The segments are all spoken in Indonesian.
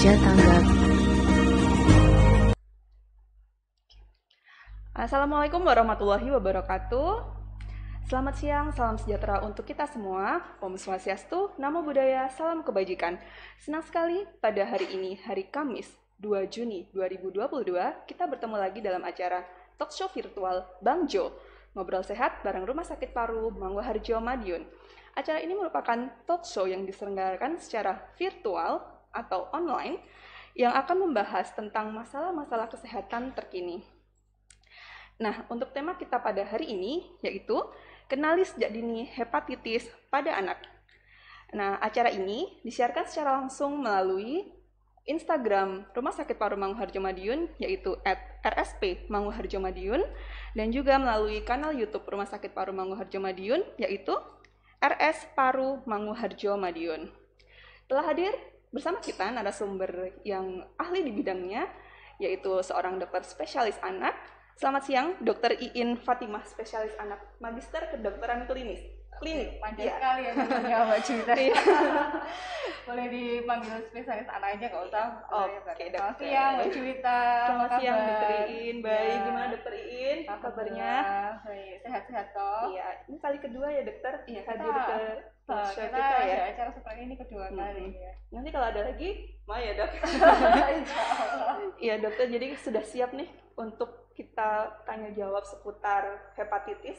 saja tanggap. Assalamualaikum warahmatullahi wabarakatuh. Selamat siang, salam sejahtera untuk kita semua. Om Swastiastu, Namo Buddhaya, salam kebajikan. Senang sekali pada hari ini, hari Kamis, 2 Juni 2022, kita bertemu lagi dalam acara talk show virtual Bang Jo. Ngobrol sehat bareng Rumah Sakit Paru Manguharjo Madiun. Acara ini merupakan talk show yang diselenggarakan secara virtual atau online yang akan membahas tentang masalah-masalah kesehatan terkini. Nah, untuk tema kita pada hari ini yaitu kenali sejak dini hepatitis pada anak. Nah, acara ini disiarkan secara langsung melalui Instagram Rumah Sakit Paru Manguharjo Madiun yaitu @rsp Manguharjo Madiun dan juga melalui kanal YouTube Rumah Sakit Paru Manguharjo Madiun yaitu RS Paru Manguharjo Madiun. Telah hadir bersama kita narasumber yang ahli di bidangnya yaitu seorang dokter spesialis anak. Selamat siang, Dr. Iin Fatimah, spesialis anak, magister kedokteran klinik. Panjang sekali ya namanya Mbak Juwita. Boleh dipanggil spesialis anak aja, nggak usah. Oke, Selamat siang Mbak Juwita. Selamat siang, Dr. Iin. Baik, gimana Dr. Iin? Kabarnya? Baik, sehat-sehat toh. Iya, ini kali kedua ya dokter. Iya, hadir ke show kita ya. ada acara seperti ini kedua kali ya. Nanti kalau ada lagi, mau ya dok? Iya dokter, jadi sudah siap nih untuk kita tanya jawab seputar hepatitis.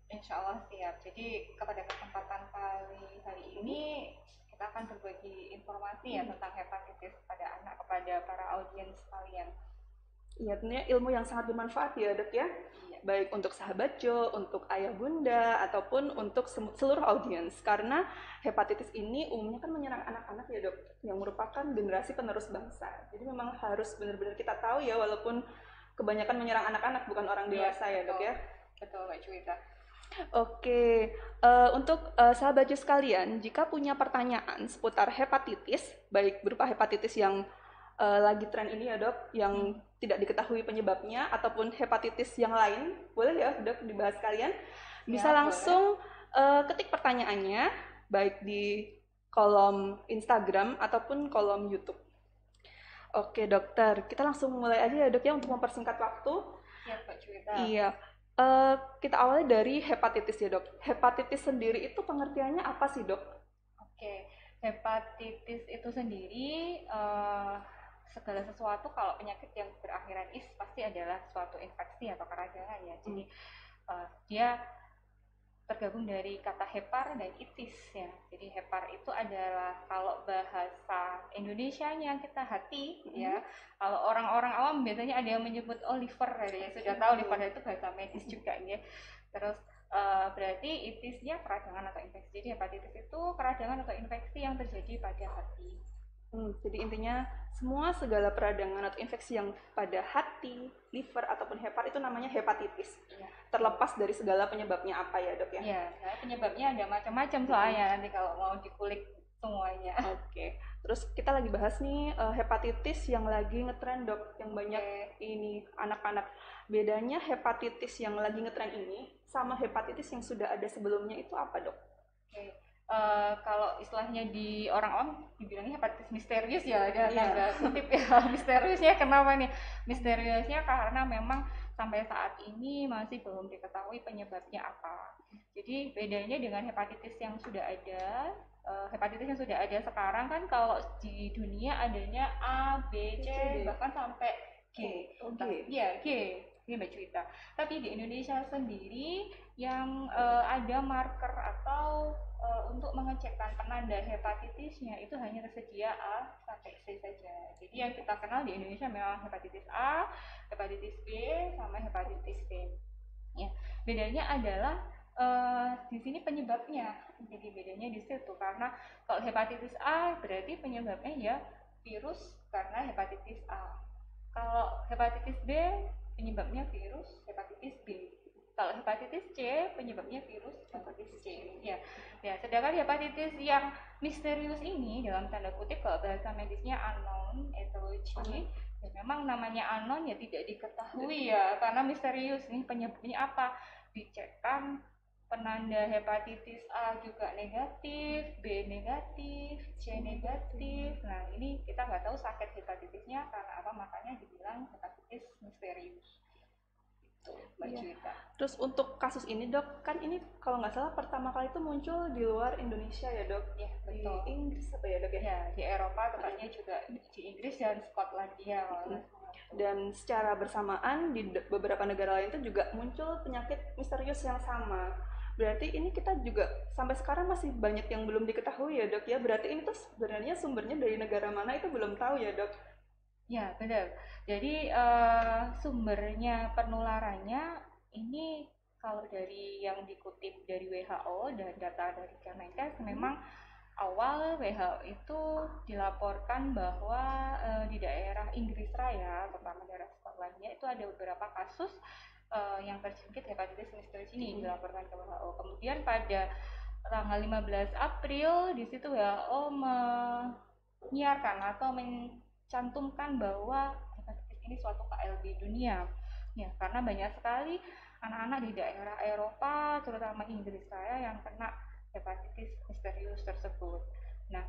Insya Allah siap. Jadi kepada kesempatan kali hari ini kita akan berbagi informasi ya tentang hepatitis pada anak kepada para audiens sekalian. Iya, tentunya ilmu yang sangat bermanfaat ya dok ya. Iya. Baik untuk sahabat Jo, untuk ayah bunda, ataupun untuk seluruh audiens. Karena hepatitis ini umumnya kan menyerang anak-anak ya dok, yang merupakan generasi penerus bangsa. Jadi memang harus benar-benar kita tahu ya, walaupun kebanyakan menyerang anak-anak bukan orang dewasa ya dok ya. Betul Mbak Juwita. Oke, untuk sahabat Jo sekalian, jika punya pertanyaan seputar hepatitis, baik berupa hepatitis yang lagi tren ini ya dok, yang tidak diketahui penyebabnya, ataupun hepatitis yang lain, boleh ya dok dibahas kalian. Bisa Ya, langsung ketik pertanyaannya, baik di kolom Instagram ataupun kolom YouTube. Oke dokter, kita langsung mulai aja ya dok ya untuk mempersingkat waktu. Siap Mbak Juwita. Iya. Kita awali dari hepatitis ya dok. Hepatitis sendiri itu pengertiannya apa sih dok? Oke, hepatitis itu sendiri segala sesuatu kalau penyakit yang berakhiran is pasti adalah suatu infeksi atau keradangan ya. Jadi dia tergabung dari kata hepar dan itis ya. Jadi hepar itu adalah kalau bahasa Indonesianya kita hati ya. Kalau orang-orang awam biasanya ada yang menyebut liver ya. Sudah tahu liver itu bahasa medis juga ya. Terus berarti itisnya keradangan atau infeksi. Jadi hepatitis itu keradangan atau infeksi yang terjadi pada hati. Jadi intinya semua segala peradangan atau infeksi yang pada hati, liver ataupun hepar itu namanya hepatitis. Ya. Terlepas dari segala penyebabnya apa ya dok ya? Iya, penyebabnya ada macam-macam soalnya nanti kalau mau dikulik semuanya. Oke. Terus kita lagi bahas nih hepatitis yang lagi ngetren dok, yang banyak ini anak-anak. Bedanya hepatitis yang lagi ngetren ini sama hepatitis yang sudah ada sebelumnya itu apa dok? Oke. Kalau istilahnya di orang awam dibilangnya hepatitis misterius ya, ada tanda kutip ya. Misteriusnya kenapa nih? Misteriusnya karena memang sampai saat ini masih belum diketahui penyebabnya apa. Jadi bedanya dengan hepatitis yang sudah ada, hepatitis yang sudah ada sekarang kan kalau di dunia adanya A, B, C, bahkan sampai G. Iya, G. Ini Mbak Juwita. Tapi di Indonesia sendiri yang ada marker atau untuk mengecekkan penanda hepatitisnya itu hanya tersedia A sampai C saja. Jadi yang kita kenal di Indonesia memang hepatitis A, hepatitis B, sama hepatitis B. Ya, bedanya adalah di sini penyebabnya. Jadi bedanya di situ karena kalau hepatitis A berarti penyebabnya ya virus karena hepatitis A. Kalau hepatitis B penyebabnya virus hepatitis B. Kalau hepatitis C penyebabnya virus hepatitis C. Ya, sedangkan hepatitis yang misterius ini dalam tanda kutip kalau bahasa medisnya unknown etiology, ya memang namanya unknown ya tidak diketahui ya karena misterius nih penyebabnya apa. Dicekkan penanda hepatitis A juga negatif, B negatif, C negatif. Nah, ini kita nggak tahu sakit hepatitisnya karena apa, makanya dibilang hepatitis misterius. Itu, Mbak Iya. Juwita. Terus untuk kasus ini dok, kan ini kalau nggak salah pertama kali itu muncul di luar Indonesia ya dok? Ya, Di betul. Inggris apa ya dok ya? Ya, di Eropa, tepatnya juga di Inggris dan Skotlandia. Dan secara bersamaan di beberapa negara lain itu juga muncul penyakit misterius yang sama. Berarti ini kita juga sampai sekarang masih banyak yang belum diketahui ya dok ya. Berarti ini tuh sebenarnya sumbernya dari negara mana itu belum tahu ya dok. Ya, benar. Jadi sumbernya penularannya ini kalau dari yang dikutip dari WHO dan data dari Kemenkes, memang awal WHO itu dilaporkan bahwa di daerah Inggris Raya, terutama daerah Skotlandia, itu ada beberapa kasus yang terjangkit hepatitis misterius ini dilaporkan ke WHO. Kemudian pada tanggal 15 April di situ WHO menyiarkan atau cantumkan bahwa hepatitis ini suatu KLB dunia. Ya, karena banyak sekali anak-anak di daerah Eropa, terutama Inggris Raya, yang kena hepatitis misterius tersebut. Nah,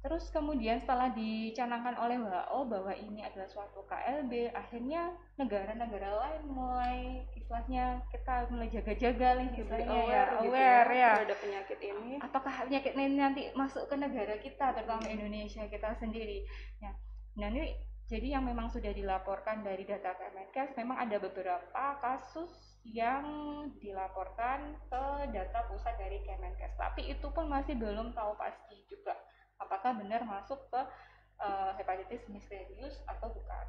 terus kemudian setelah dicanangkan oleh WHO bahwa ini adalah suatu KLB, akhirnya negara-negara lain mulai istilahnya kita mulai jaga-jaga nih istilahnya ya, aware gitu ya terhadap penyakit ini. apakah penyakit ini nanti masuk ke negara kita, terutama Indonesia kita sendiri. Nah, ini jadi yang memang sudah dilaporkan dari data Kemenkes, memang ada beberapa kasus yang dilaporkan ke data pusat dari Kemenkes. Tapi itu pun masih belum tahu pasti juga apakah benar masuk ke hepatitis misterius atau bukan.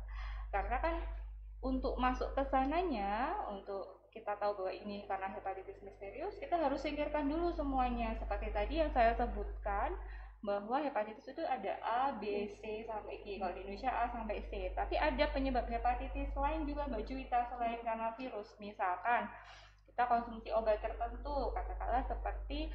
Karena kan untuk masuk ke sananya, untuk kita tahu bahwa ini karena hepatitis misterius, kita harus singkirkan dulu semuanya. Seperti tadi yang saya sebutkan, bahwa hepatitis itu ada A, B, C, sampai G. Kalau di Indonesia A sampai C. Tapi ada penyebab hepatitis lain juga Mbak Juwita selain karena virus. Misalkan kita konsumsi obat tertentu, katakanlah seperti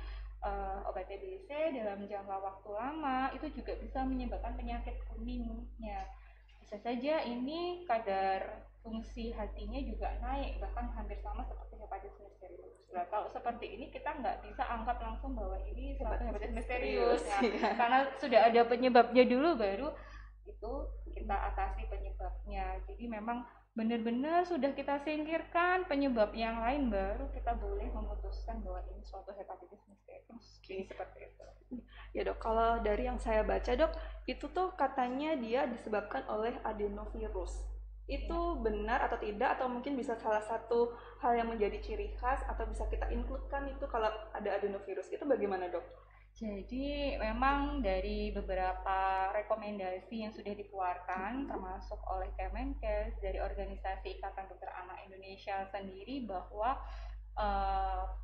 obat TBC dalam jangka waktu lama, itu juga bisa menyebabkan penyakit kuningnya. Bisa saja ini kadar fungsi hatinya juga naik, bahkan hampir sama seperti hepatitis misterius. Nah, kalau seperti ini kita nggak bisa anggap langsung bahwa ini suatu hepatitis misterius, ya. Karena sudah ada penyebabnya dulu, baru itu kita atasi penyebabnya. Jadi memang benar-benar sudah kita singkirkan penyebab yang lain, baru kita boleh memutuskan bahwa ini suatu hepatitis misterius. Jadi seperti itu. Ya dok, kalau dari yang saya baca dok, itu tuh katanya dia disebabkan oleh adenovirus. Itu benar atau tidak, atau mungkin bisa salah satu hal yang menjadi ciri khas, atau bisa kita include-kan itu kalau ada adenovirus, itu bagaimana dok? Jadi memang dari beberapa rekomendasi yang sudah dikeluarkan, termasuk oleh Kemenkes, dari organisasi Ikatan Dokter Anak Indonesia sendiri, bahwa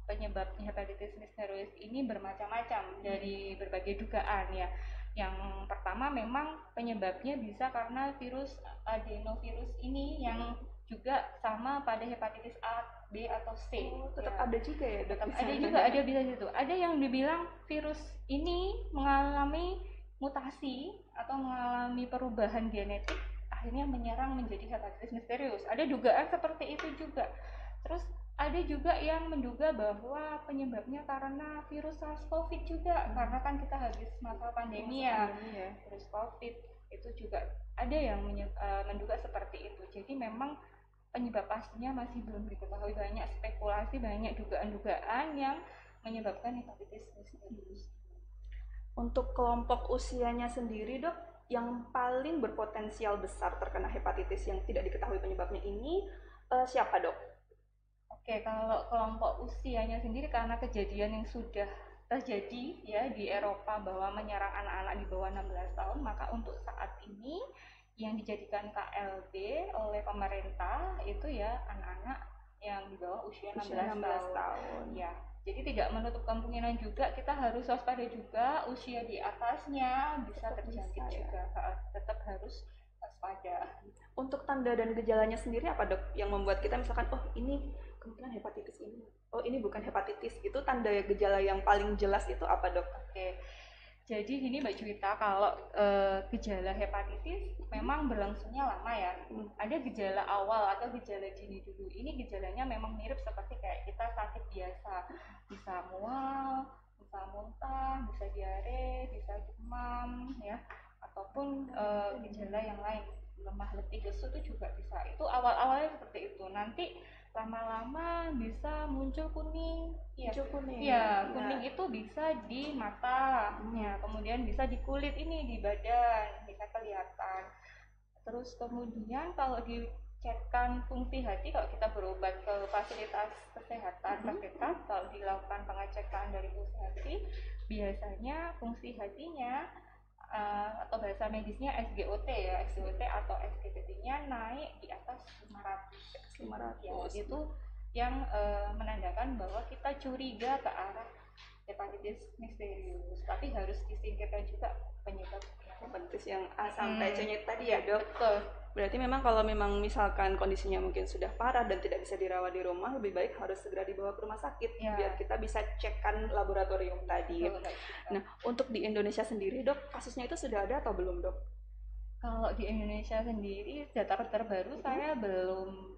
penyebabnya hepatitis misterius ini bermacam-macam dari berbagai dugaan ya. Yang pertama memang penyebabnya bisa karena virus adenovirus ini yang juga sama pada hepatitis A, B atau C. Tetap ada juga ya dok? Tetap ada juga, ada bisa itu. Ada yang dibilang virus ini mengalami mutasi atau mengalami perubahan genetik, akhirnya menyerang menjadi hepatitis misterius. Ada dugaan seperti itu juga. Terus ada juga yang menduga bahwa penyebabnya karena virus SARS-CoV juga, karena kan kita habis masa pandemi ya, virus COVID itu juga ada yang menduga seperti itu. Jadi memang penyebab pastinya masih belum diketahui, banyak spekulasi, banyak dugaan-dugaan yang menyebabkan hepatitis misterius. Untuk kelompok usianya sendiri dok, yang paling berpotensial besar terkena hepatitis yang tidak diketahui penyebabnya ini siapa dok? Oke, kalau kelompok usianya sendiri karena kejadian yang sudah terjadi ya di Eropa bahwa menyerang anak-anak di bawah 16 tahun, maka untuk saat ini yang dijadikan KLB oleh pemerintah itu ya anak-anak yang di bawah usia 16 tahun. Ya, jadi tidak menutup kemungkinan juga kita harus waspada juga usia di atasnya bisa terjangkit juga. Tetap harus waspada. Untuk tanda dan gejalanya sendiri apa dok yang membuat kita misalkan oh ini kemungkinan hepatitis ini, oh ini bukan hepatitis, itu tanda gejala yang paling jelas itu apa dok? Oke, Jadi gini Mbak Juwita, kalau gejala hepatitis memang berlangsungnya lama ya. Ada gejala awal atau gejala dini dulu. Ini gejalanya memang mirip seperti kayak kita sakit biasa. Bisa mual, bisa muntah, bisa diare, bisa demam ya. Ataupun gejala yang lain, lemah letih lesu itu juga bisa. Itu awal-awalnya seperti itu. Nanti lama-lama bisa muncul kuning. Muncul kuning. Ya, kuning itu bisa di mata, ya, kemudian bisa di kulit ini, di badan, bisa kelihatan. Terus kemudian kalau dicekkan fungsi hati, kalau kita berobat ke fasilitas kesehatan terdekat, kalau dilakukan pengecekan dari fungsi hati, biasanya fungsi hatinya atau bahasa medisnya SGOT ya, SGOT atau SGPT-nya naik di atas 500. Ya, itu yang menandakan bahwa kita curiga ke arah hepatitis misterius, tapi harus disingkirkan juga penyebab hepatitis yang A sampai C-nya tadi ya dok. Betul. Berarti memang kalau memang misalkan kondisinya mungkin sudah parah dan tidak bisa dirawat di rumah, lebih baik harus segera dibawa ke rumah sakit biar kita bisa cekkan laboratorium tadi. Nah, untuk di Indonesia sendiri dok, kasusnya itu sudah ada atau belum dok? Kalau di Indonesia sendiri data terbaru saya belum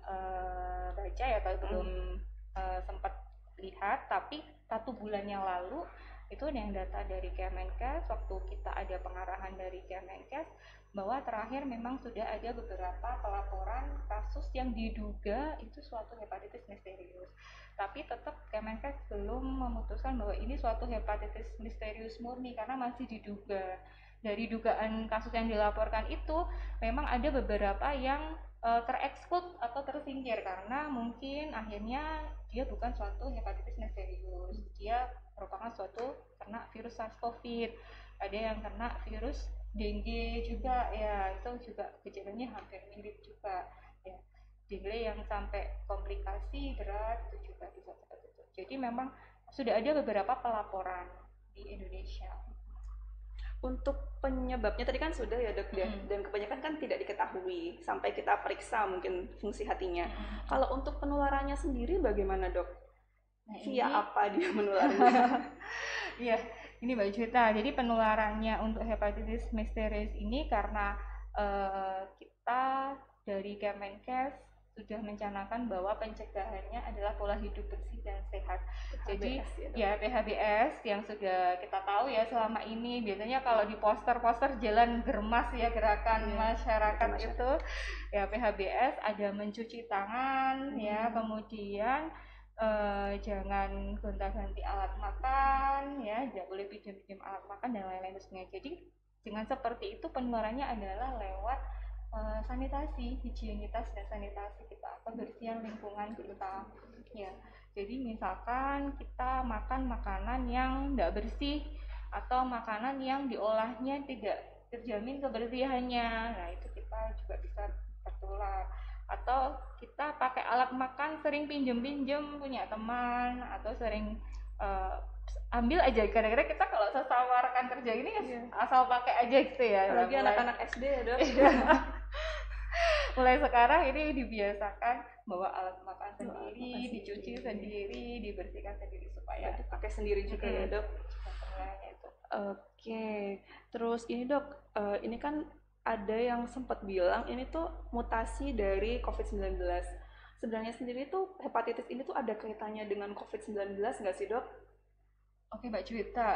baca ya, atau belum sempat lihat, tapi 1 bulan yang lalu itu yang data dari Kemenkes, waktu kita ada pengarahan dari Kemenkes bahwa terakhir memang sudah ada beberapa pelaporan kasus yang diduga itu suatu hepatitis misterius, tapi tetap Kemenkes belum memutuskan bahwa ini suatu hepatitis misterius murni karena masih diduga. Dari dugaan kasus yang dilaporkan itu memang ada beberapa yang tereksklud atau tersingkir karena mungkin akhirnya dia bukan suatu hepatitis misterius, dia merupakan suatu kena virus SARS-CoV. Ada yang kena virus dengue juga ya, itu juga gejalanya hampir mirip juga ya. Dengue yang sampai komplikasi berat itu juga bisa seperti itu. Jadi memang sudah ada beberapa pelaporan di Indonesia. Untuk penyebabnya tadi kan sudah ya dok ya, dan kebanyakan kan tidak diketahui sampai kita periksa mungkin fungsi hatinya. Kalau untuk penularannya sendiri bagaimana dok? Via apa dia menularnya? Iya, ini Mbak Juwita. Jadi penularannya untuk hepatitis misterius ini karena kita dari Kemenkes sudah mencanangkan bahwa pencegahannya adalah pola hidup bersih dan sehat. Jadi ya PHBS yang sudah kita tahu ya selama ini, biasanya kalau di poster-poster jalan germas ya, gerakan masyarakat itu ya PHBS ada mencuci tangan ya, kemudian jangan gonta-ganti alat makan ya, tidak boleh pinjam-pinjam alat makan dan lain-lain sebagainya. Jadi dengan seperti itu penularannya adalah lewat sanitasi, higienitas dan sanitasi kita, kebersihan lingkungan kita ya. Jadi misalkan kita makan makanan yang tidak bersih atau makanan yang diolahnya tidak terjamin kebersihannya, nah itu kita juga bisa tertular. Atau kita pakai alat makan sering pinjem-pinjem punya teman, atau sering ambil aja, kadang-kadang kita kalau sesama rekan kerja ini asal pakai aja gitu ya. Apalagi anak-anak SD ya dok. Mulai sekarang ini dibiasakan bawa alat makan sendiri, dicuci sendiri, dibersihkan sendiri supaya pakai sendiri juga ya dok. Oke, terus ini dok, ini kan ada yang sempat bilang ini tuh mutasi dari COVID-19. Sebenarnya sendiri tuh hepatitis ini tuh ada kaitannya dengan COVID-19 nggak sih dok? Oke Mbak Juwita,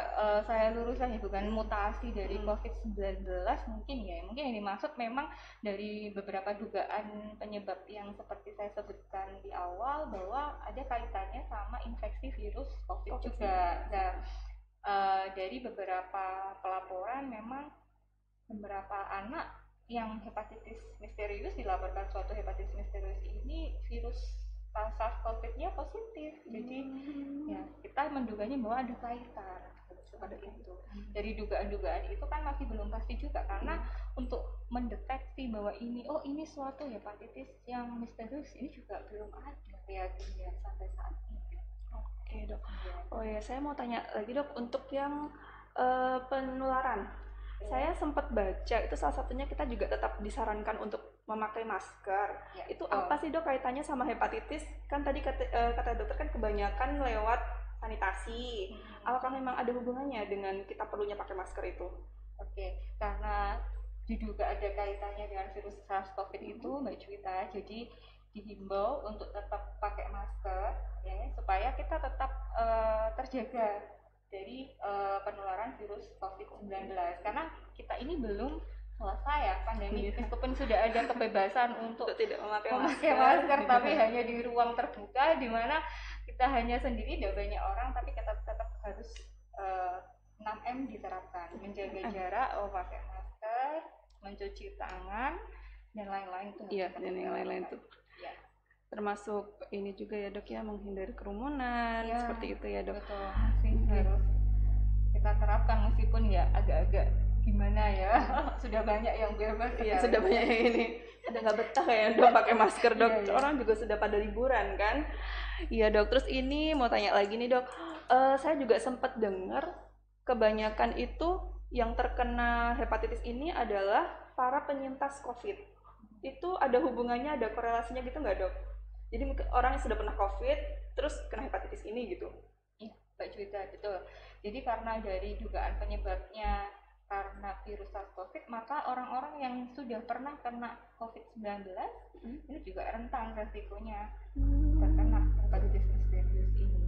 saya luruskan ya, bukan mutasi dari COVID-19 mungkin ya. Mungkin yang dimaksud memang dari beberapa dugaan penyebab yang seperti saya sebutkan di awal, bahwa ada kaitannya sama infeksi virus COVID juga. Nah, dari beberapa pelaporan memang beberapa anak yang hepatitis misterius dilaporkan suatu hepatitis misterius ini virus SARS-CoV-nya positif. Jadi ya kita menduganya bahwa ada kaitan seperti itu. Dari dugaan-dugaan itu kan masih belum pasti juga, karena untuk mendeteksi bahwa ini suatu hepatitis yang misterius ini juga belum ada reagennya sampai saat ini. Oke dok. Oh ya, saya mau tanya lagi dok, untuk yang penularan. Saya sempat baca itu salah satunya kita juga tetap disarankan untuk memakai masker. Itu apa sih dok kaitannya sama hepatitis? Kan tadi kata dokter kan kebanyakan lewat sanitasi Apakah memang ada hubungannya dengan kita perlunya pakai masker itu? Oke, karena diduga ada kaitannya dengan virus SARS-CoV itu, Mbak Juwita, jadi dihimbau untuk tetap pakai masker, ya, supaya kita tetap terjaga dari penularan virus COVID-19. Karena kita ini belum selesai ya pandemi, meskipun sudah ada kebebasan untuk tidak memakai masker, tapi hanya di ruang terbuka, di mana kita hanya sendiri, tidak banyak orang, tapi kita tetap harus 6M diterapkan, menjaga jarak, pakai masker, mencuci tangan, dan lain-lain itu. Iya, dan yang lain-lain itu. Ya. Termasuk ini juga ya dok ya, menghindari kerumunan, ya, seperti itu ya dok. Betul, masih harus kita terapkan meskipun ya agak-agak gimana ya, sudah banyak yang bebas. Iya, sudah banyak yang ini, udah nggak betah ya dok pakai masker dok. Iya. Orang juga sudah pada liburan kan. Iya dok, terus ini mau tanya lagi nih dok, saya juga sempat dengar kebanyakan itu yang terkena hepatitis ini adalah para penyintas COVID. Itu ada hubungannya, ada korelasinya gitu nggak dok? Jadi orang yang sudah pernah COVID terus kena hepatitis ini gitu? Iya, Mbak Juwita, betul. Jadi karena dari dugaan penyebabnya karena virus SARS-CoV, maka orang-orang yang sudah pernah kena COVID-19 ini juga rentan resikonya terkena hepatitis misterius ini.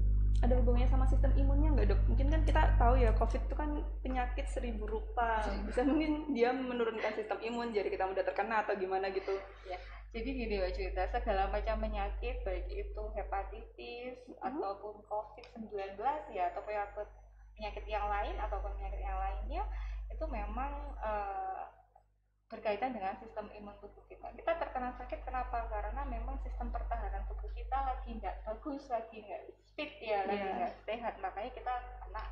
Ada hubungannya sama sistem imunnya nggak dok? Mungkin kan kita tahu ya COVID itu kan penyakit 1000 rupa, bisa mungkin dia menurunkan sistem imun jadi kita mudah terkena atau gimana gitu ya. Jadi gini Mbak Juwita, segala macam penyakit baik itu hepatitis ataupun COVID-19 ya, atau penyakit yang lain ataupun penyakit yang lainnya itu memang berkaitan dengan sistem imun tubuh kita. Kita terkena sakit kenapa? Karena memang sistem pertahanan tubuh kita lagi nggak bagus, lagi nggak fit ya, lagi nggak sehat, makanya kita kena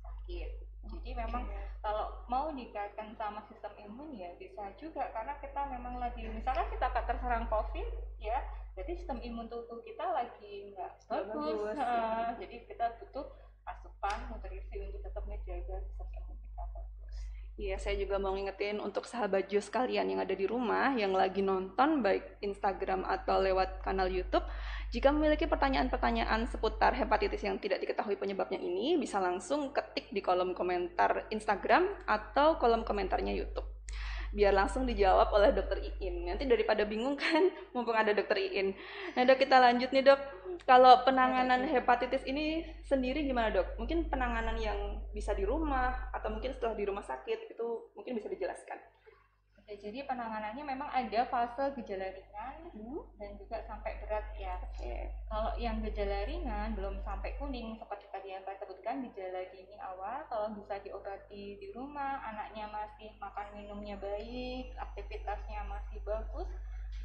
sakit. Jadi memang kalau mau dikaitkan sama sistem imun ya bisa juga, karena kita memang lagi, misalkan kita terserang COVID ya, jadi sistem imun tubuh kita lagi nggak bagus. Jadi kita butuh asupan nutrisi untuk tetap menjaga sistem imun kita bagus. Iya, saya juga mau ngingetin untuk sahabat Jus kalian yang ada di rumah, yang lagi nonton baik Instagram atau lewat kanal YouTube, jika memiliki pertanyaan-pertanyaan seputar hepatitis yang tidak diketahui penyebabnya ini, bisa langsung ketik di kolom komentar Instagram atau kolom komentarnya YouTube. Biar langsung dijawab oleh Dokter Iin. Nanti daripada bingung kan, mumpung ada Dokter Iin. Nah dok, kita lanjut nih dok. Kalau penanganan hepatitis ini sendiri gimana dok? Mungkin penanganan yang bisa di rumah atau mungkin setelah di rumah sakit itu mungkin bisa dijelaskan. Oke, jadi penanganannya memang ada fase gejala ringan dan juga sampai berat ya. Kalau yang gejala ringan belum sampai kuning seperti tadi yang saya sebutkan, gejala dini awal, kalau bisa diobati di rumah, anaknya masih makan minumnya baik, aktivitasnya masih bagus,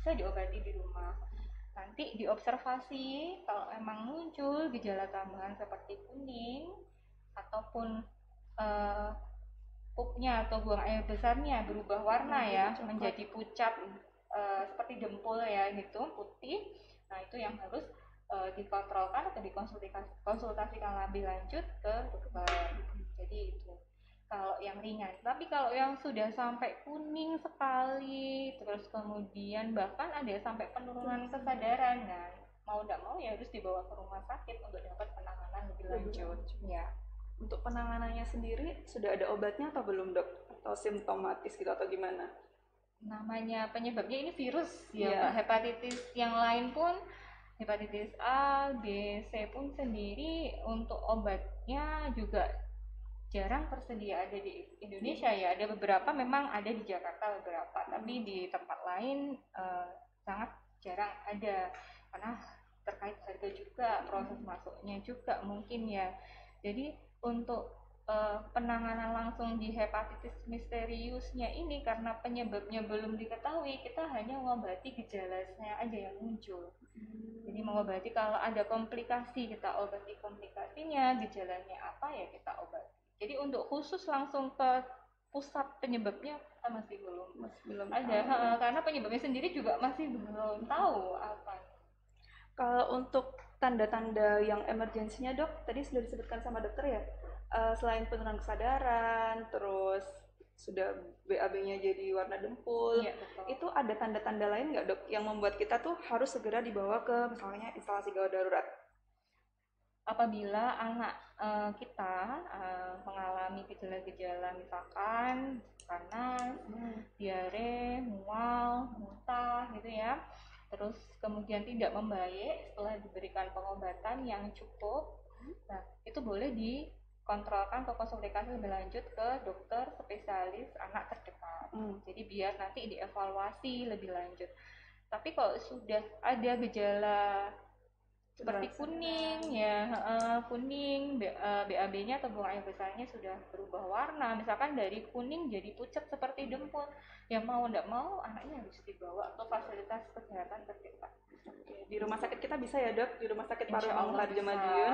bisa diobati di rumah. Nanti diobservasi kalau memang muncul gejala tambahan seperti kuning ataupun pupnya atau buang air besarnya berubah warna ya, menjadi pucat seperti dempul ya gitu, putih. Nah itu yang harus dikontrolkan atau dikonsultasikan lebih lanjut ke dokter. Jadi itu kalau yang ringan. Tapi kalau yang sudah sampai kuning sekali, terus kemudian bahkan ada sampai penurunan kesadaran, nah mau tidak mau ya harus dibawa ke rumah sakit untuk dapat penanganan lebih lanjut. Ya. Untuk penanganannya sendiri sudah ada obatnya atau belum dok? Atau simptomatis gitu atau gimana? Namanya penyebabnya ini virus ya, hepatitis yang lain pun, hepatitis A, B, C pun sendiri untuk obatnya juga jarang tersedia ada di Indonesia ya. Ada beberapa memang ada di Jakarta beberapa, tapi di tempat lain sangat jarang ada karena terkait harga juga, proses masuknya juga mungkin ya. Jadi untuk penanganan langsung di hepatitis misteriusnya ini karena penyebabnya belum diketahui, kita hanya mengobati gejalanya aja yang muncul. Jadi mengobati kalau ada komplikasi, kita obati komplikasinya, gejalanya apa ya kita obati. Jadi untuk khusus langsung ke pusat penyebabnya kita masih belum ada tahu. Karena penyebabnya sendiri juga masih belum tahu apa. Kalau untuk tanda-tanda yang emergensinya dok, tadi sudah disebutkan sama dokter ya, selain penurunan kesadaran, terus sudah BAB-nya jadi warna dempul, iya, itu ada tanda-tanda lain nggak dok yang membuat kita tuh harus segera dibawa ke misalnya instalasi gawat darurat? apabila anak kita mengalami gejala-gejala misalkan panas, diare, mual, muntah gitu ya. Terus kemudian tidak membaik setelah diberikan pengobatan yang cukup. Nah, itu boleh dikontrolkan atau konsultasi lebih lanjut ke dokter spesialis anak terdekat. Jadi biar nanti dievaluasi lebih lanjut. Tapi kalau sudah ada gejala seperti kuning ya, kuning BAB-nya atau buang air besarnya sudah berubah warna, misalkan dari kuning jadi pucat seperti dempul, ya mau tidak mau anaknya harus dibawa ke fasilitas kesehatan terdekat. Di rumah sakit kita bisa ya dok, di rumah sakit Paru Insyaallah Mangunkusumo bisa. Madiun.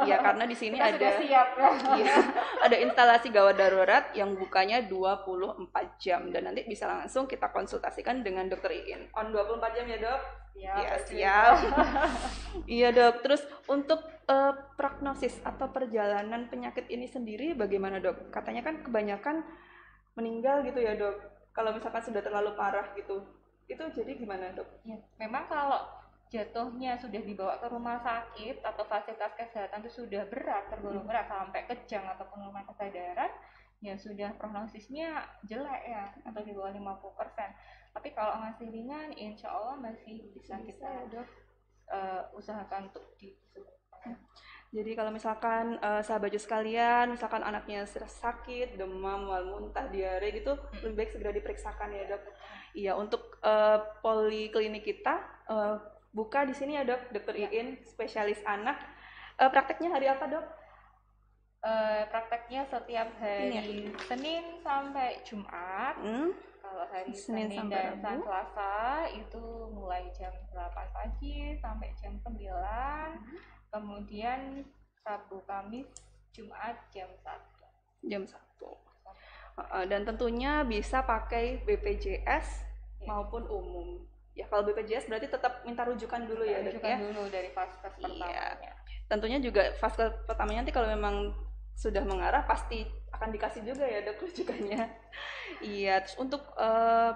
Ya karena di sini Kita ada sudah siap ya. iya, ada instalasi gawat darurat yang bukanya 24 jam dan nanti bisa langsung kita konsultasikan dengan dokter Iin. On 24 jam ya dok? Ya, Iya betul. siap. Iya dok. Terus untuk prognosis atau perjalanan penyakit ini sendiri bagaimana dok? Katanya kan kebanyakan meninggal gitu ya dok. Kalau misalkan sudah terlalu parah gitu, itu jadi gimana dok? Ya, memang kalau jatuhnya sudah dibawa ke rumah sakit atau fasilitas kesehatan itu sudah berat, tergolong berat sampai kejang atau penurunan kesadaran, ya sudah prognosisnya jelek ya, atau di bawah 50%. Tapi kalau masih ringan, insya Allah masih bisa kita usahakan untuk disembuhkan. Jadi kalau misalkan sahabat Jus sekalian, misalkan anaknya sakit, demam, mual muntah, diare gitu, lebih baik segera diperiksakan ya dok. Iya, untuk poliklinik kita buka di sini ya dok, dokter Iin, spesialis anak. Prakteknya hari apa dok? Prakteknya setiap hari Senin sampai Jumat. Kalau hari Senin dan Selasa itu mulai jam 8 pagi sampai jam 9. Kemudian Rabu, Kamis, Jumat jam 1. Jam 1. Dan tentunya bisa pakai BPJS maupun umum. Ya kalau BPJS berarti tetap minta rujukan dulu ya dok ya. Rujukan dulu dari vaskes pertamanya. Tentunya juga vaskes pertamanya nanti kalau memang sudah mengarah pasti akan dikasih juga ya dok rujukannya. Iya, terus untuk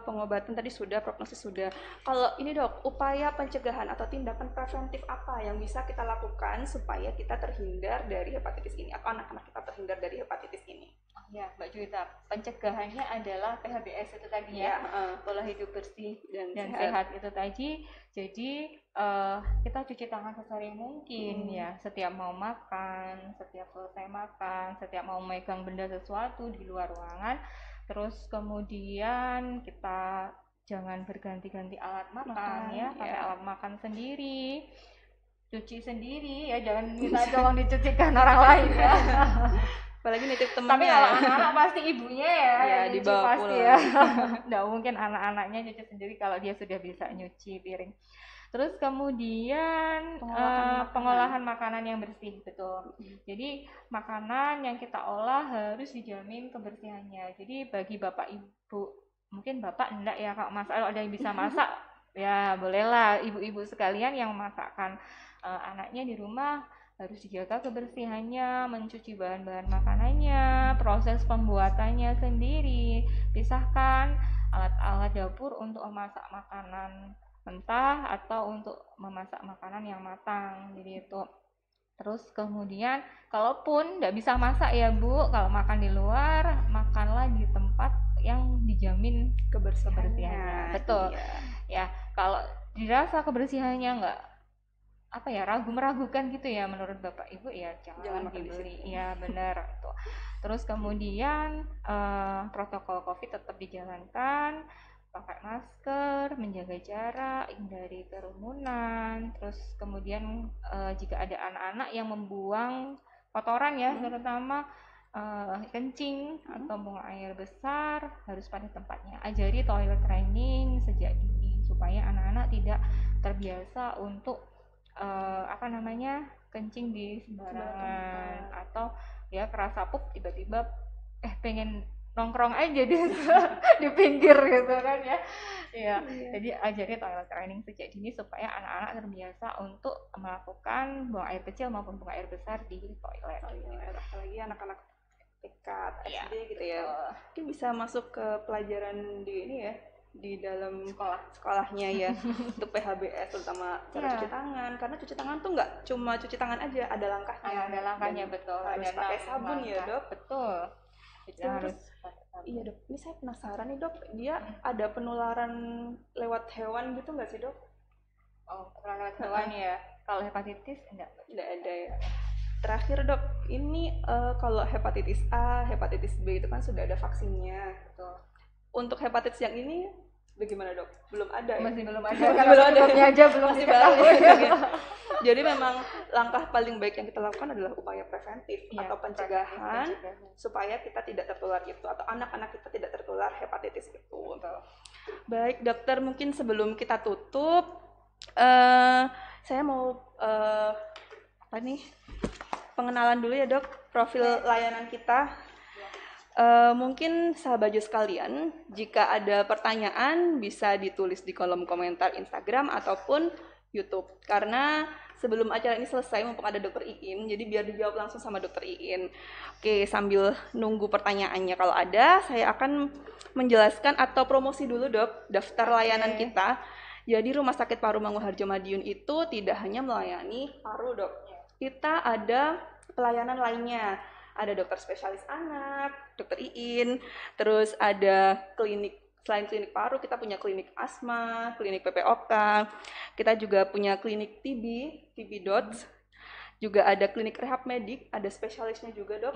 pengobatan tadi sudah, prognosis sudah. Kalau ini dok, upaya pencegahan atau tindakan preventif apa yang bisa kita lakukan supaya kita terhindar dari hepatitis ini atau anak-anak kita terhindar dari hepatitis ini? Ya, Mbak Juwita, pencegahannya adalah PHBS itu tadi ya, pola hidup bersih dan sehat itu tadi. Jadi kita cuci tangan sesering mungkin ya, setiap mau makan, setiap selesai makan, setiap mau megang benda sesuatu di luar ruangan. Terus kemudian kita jangan berganti-ganti alat makan ya, pakai alat makan sendiri, cuci sendiri ya, jangan minta tolong dicucikan orang lain ya. Apalagi nitip temennya. Tapi kalau anak-anak pasti ibunya ya dibawa pasti pulang. ya. Nggak mungkin anak-anaknya cuci sendiri kalau dia sudah bisa nyuci piring. Terus kemudian pengolahan makanan yang bersih, betul. Jadi makanan yang kita olah harus dijamin kebersihannya. Jadi bagi bapak ibu, mungkin bapak enggak ya kalau ada yang bisa masak ya bolehlah ibu-ibu sekalian yang masakkan anaknya di rumah harus dijaga kebersihannya, mencuci bahan-bahan makanannya, proses pembuatannya sendiri, pisahkan alat-alat dapur untuk memasak makanan mentah atau untuk memasak makanan yang matang. Jadi itu. Terus kemudian kalaupun tidak bisa masak ya Bu, kalau makan di luar, makanlah di tempat yang dijamin kebersihannya. Betul. Ya, kalau dirasa kebersihannya enggak meragukan gitu ya menurut Bapak Ibu ya jangan dibeli. Ya benar itu. Terus kemudian protokol COVID tetap dijalankan, pakai masker, menjaga jarak, hindari kerumunan. Terus kemudian jika ada anak-anak yang membuang kotoran ya, terutama kencing atau buang air besar harus pada tempatnya. Ajari toilet training sejak dini supaya anak-anak tidak terbiasa untuk kencing di sembarangan atau ya kerasa pup tiba-tiba pengen nongkrong aja di pinggir gitu kan ya. Jadi ajari toilet training sejak dini supaya anak-anak terbiasa untuk melakukan buang air kecil maupun buang air besar di toilet. Apalagi anak-anak TK, SD gitu ya. Mungkin bisa masuk ke pelajaran di ini ya, di dalam Sekolah. sekolahnya ya untuk PHBS, terutama cara Iya. cuci tangan, karena cuci tangan tuh nggak cuma cuci tangan aja, ada langkahnya. Ada langkahnya, Dan betul. harus Ada pakai 6 sabun ya langkah. dok. Betul. Kita Terus harus pakai sabun. iya dok, ini saya penasaran nih dok, dia ada penularan lewat hewan gitu nggak sih dok? Oh, penularan hewan ya. Kalau hepatitis enggak. Tidak ada ya. Terakhir dok, ini kalau hepatitis A, hepatitis B itu kan sudah ada vaksinnya. Betul. Untuk hepatitis yang ini bagaimana dok? Belum ada ya? Masih belum ada. Masih Karena belum ada. penyebabnya aja belum Masih baru diketahui. ya, dok, ya. Jadi memang langkah paling baik yang kita lakukan adalah upaya preventif Iya, atau pencegahan pencegahan. supaya kita tidak tertular itu atau anak-anak kita tidak tertular hepatitis itu. Betul. Baik dokter, mungkin sebelum kita tutup, saya mau apa nih? Pengenalan dulu ya dok, profil layanan kita. Mungkin sahabat Jo sekalian, jika ada pertanyaan bisa ditulis di kolom komentar Instagram ataupun YouTube. Karena sebelum acara ini selesai, mumpung ada dokter Iin, jadi biar dijawab langsung sama dokter Iin. Oke, sambil nunggu pertanyaannya kalau ada, saya akan menjelaskan atau promosi dulu dok, daftar layanan kita. Jadi Rumah Sakit Paru Mangunharjo Madiun itu tidak hanya melayani paru dok, kita ada pelayanan lainnya. Ada dokter spesialis anak, dokter Iin, terus ada klinik, selain klinik paru kita punya klinik asma, klinik PPOK, kita juga punya klinik TB DOTS, juga ada klinik rehab medik, ada spesialisnya juga dok.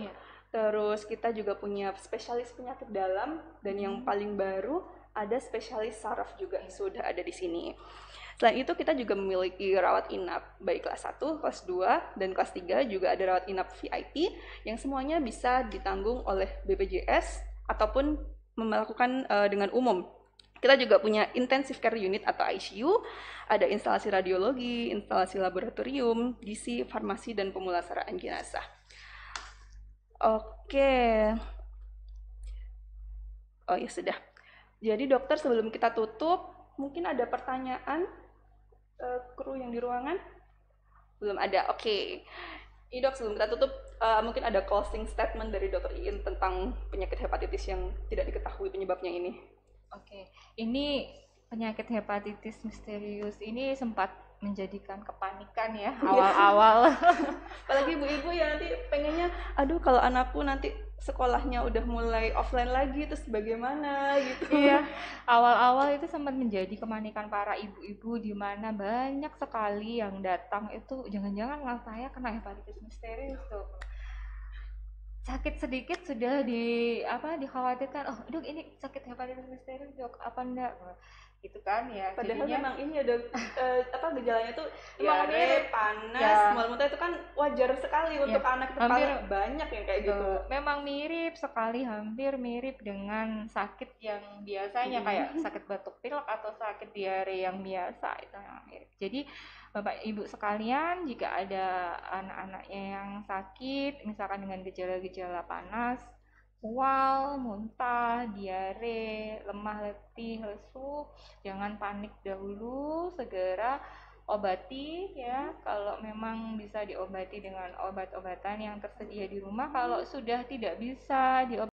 Terus kita juga punya spesialis penyakit dalam, dan yang paling baru ada spesialis saraf juga sudah ada di sini. Selain itu kita juga memiliki rawat inap baik kelas 1, kelas 2, dan kelas 3 juga ada rawat inap VIP yang semuanya bisa ditanggung oleh BPJS ataupun melakukan dengan umum. Kita juga punya intensive care unit atau ICU, ada instalasi radiologi, instalasi laboratorium, gizi, farmasi, dan pemulasaraan jenazah. Oke. Oh ya sudah. Jadi dokter, sebelum kita tutup, mungkin ada pertanyaan kru yang di ruangan? Belum ada. Oke. Ini dok, sebelum kita tutup, mungkin ada closing statement dari dokter Iin tentang penyakit hepatitis yang tidak diketahui penyebabnya ini. Oke, ini penyakit hepatitis misterius ini sempat menjadikan kepanikan ya awal-awal. Apalagi ibu-ibu ya nanti pengennya, aduh kalau anakku nanti sekolahnya udah mulai offline lagi terus bagaimana gitu. Iya, awal-awal itu sempat menjadi kepanikan para ibu-ibu, di mana banyak sekali yang datang itu jangan-jangan lah saya kena hepatitis misterius tuh. Sakit sedikit sudah dikhawatirkan, oh dok ini sakit hepatitis misterius dok, apa enggak gitu kan ya. Padahal jadinya memang ini ada gejalanya tuh Emang diare, mirip. panas, Ya. mual-muntah itu kan wajar sekali untuk anak itu, hampir banyak yang kayak gitu. memang mirip sekali, hampir mirip dengan sakit yang biasanya kayak sakit batuk pilek atau sakit diare yang biasa, itu yang mirip. Jadi Bapak Ibu sekalian, jika ada anak-anaknya yang sakit misalkan dengan gejala-gejala panas, mual, muntah, diare, lemah, letih, lesu, jangan panik dahulu, segera obati ya. Kalau memang bisa diobati dengan obat-obatan yang tersedia di rumah, kalau sudah tidak bisa diobati